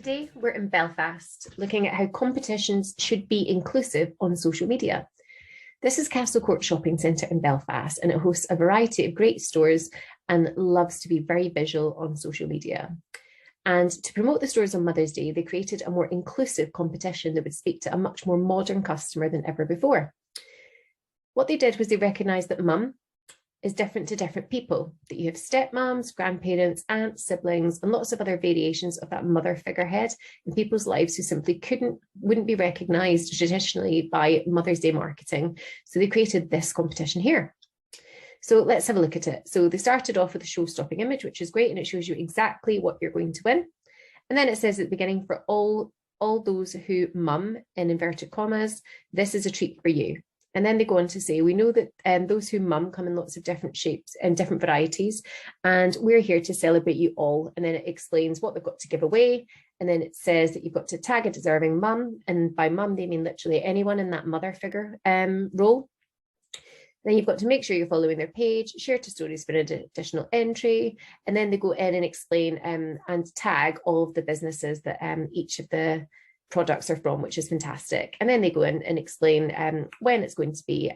Today, we're in Belfast, looking at how competitions should be inclusive on social media. This is Castlecourt Shopping Centre in Belfast, and it hosts a variety of great stores and loves to be very visual on social media. And to promote the stores on Mother's Day, they created a more inclusive competition that would speak to a much more modern customer than ever before. What they did was they recognised that mum is different to different people, that you have stepmoms, grandparents, aunts, siblings, and lots of other variations of that mother figurehead in people's lives who simply wouldn't be recognised traditionally by Mother's Day marketing. So they created this competition here. So let's have a look at it. So they started off with a show-stopping image, which is great, and it shows you exactly what you're going to win. And then it says at the beginning, for all those who mum, in inverted commas, this is a treat for you. And then they go on to say, we know that those who mum come in lots of different shapes and different varieties, and we're here to celebrate you all. And then it explains what they've got to give away. And then it says that you've got to tag a deserving mum. And by mum, they mean literally anyone in that mother figure role. Then you've got to make sure you're following their page, share to stories for an additional entry. And then they go in and explain and tag all of the businesses that each of the products are from, which is fantastic. And then they go in and explain when it's going to be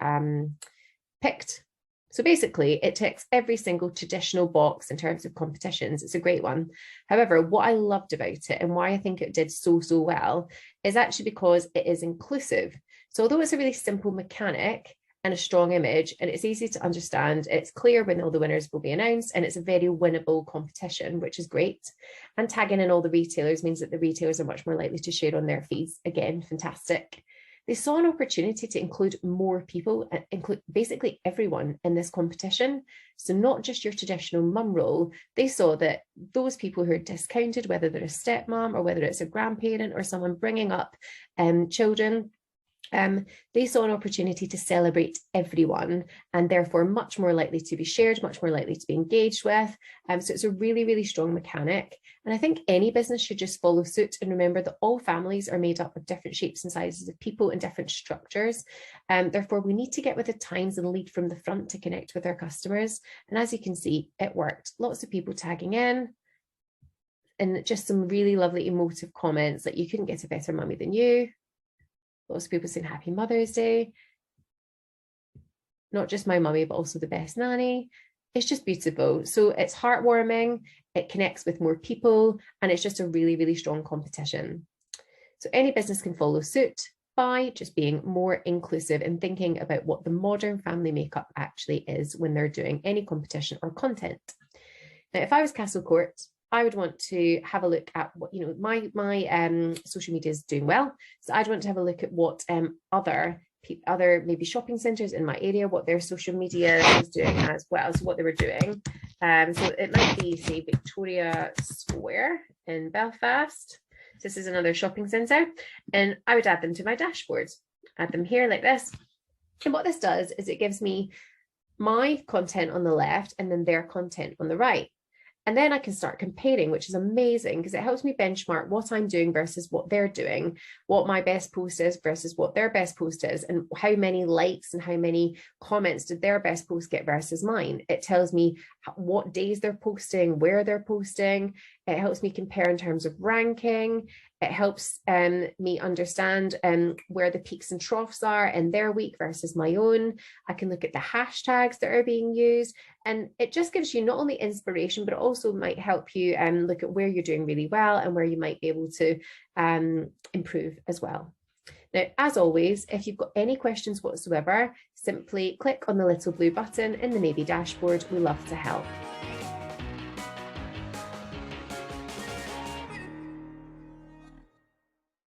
picked. So basically it ticks every single traditional box in terms of competitions. It's a great one. However, what I loved about it and why I think it did so well is actually because it is inclusive. So although it's a really simple mechanic and a strong image, and it's easy to understand, it's clear when all the winners will be announced, and it's a very winnable competition, which is great. And tagging in all the retailers means that the retailers are much more likely to share on their feeds. Again, fantastic. They saw an opportunity to include more people, include basically everyone in this competition. So not just your traditional mum role. They saw that those people who are discounted, whether they're a stepmom or whether it's a grandparent or someone bringing up children, they saw an opportunity to celebrate everyone, and therefore much more likely to be shared, much more likely to be engaged with. So it's a really, really strong mechanic. And I think any business should just follow suit and remember that all families are made up of different shapes and sizes of people and different structures. Therefore, we need to get with the times and lead from the front to connect with our customers. And as you can see, it worked. Lots of people tagging in, and just some really lovely emotive comments like, you couldn't get a better mummy than you. Lots of people saying Happy Mother's Day. Not just my mummy, but also the best nanny. It's just beautiful. So it's heartwarming, it connects with more people, and it's just a really, really strong competition. So any business can follow suit by just being more inclusive and thinking about what the modern family makeup actually is when they're doing any competition or content. Now, if I was Castlecourt, I would want to have a look at what, my social media is doing well. So I'd want to have a look at what other maybe shopping centres in my area, what their social media is doing as well. So what they were doing. So it might be, say, Victoria Square in Belfast. This is another shopping centre. And I would add them to my dashboard. Add them here like this. And what this does is it gives me my content on the left and then their content on the right. And then I can start comparing, which is amazing because it helps me benchmark what I'm doing versus what they're doing, what my best post is versus what their best post is, and how many likes and how many comments did their best post get versus mine. It tells me what days they're posting, where they're posting. It helps me compare in terms of ranking. It helps me understand where the peaks and troughs are in their week versus my own. I can look at the hashtags that are being used. And it just gives you not only inspiration, but it also might help you look at where you're doing really well and where you might be able to improve as well. Now, as always, if you've got any questions whatsoever, simply click on the little blue button in the Maybe dashboard. We love to help.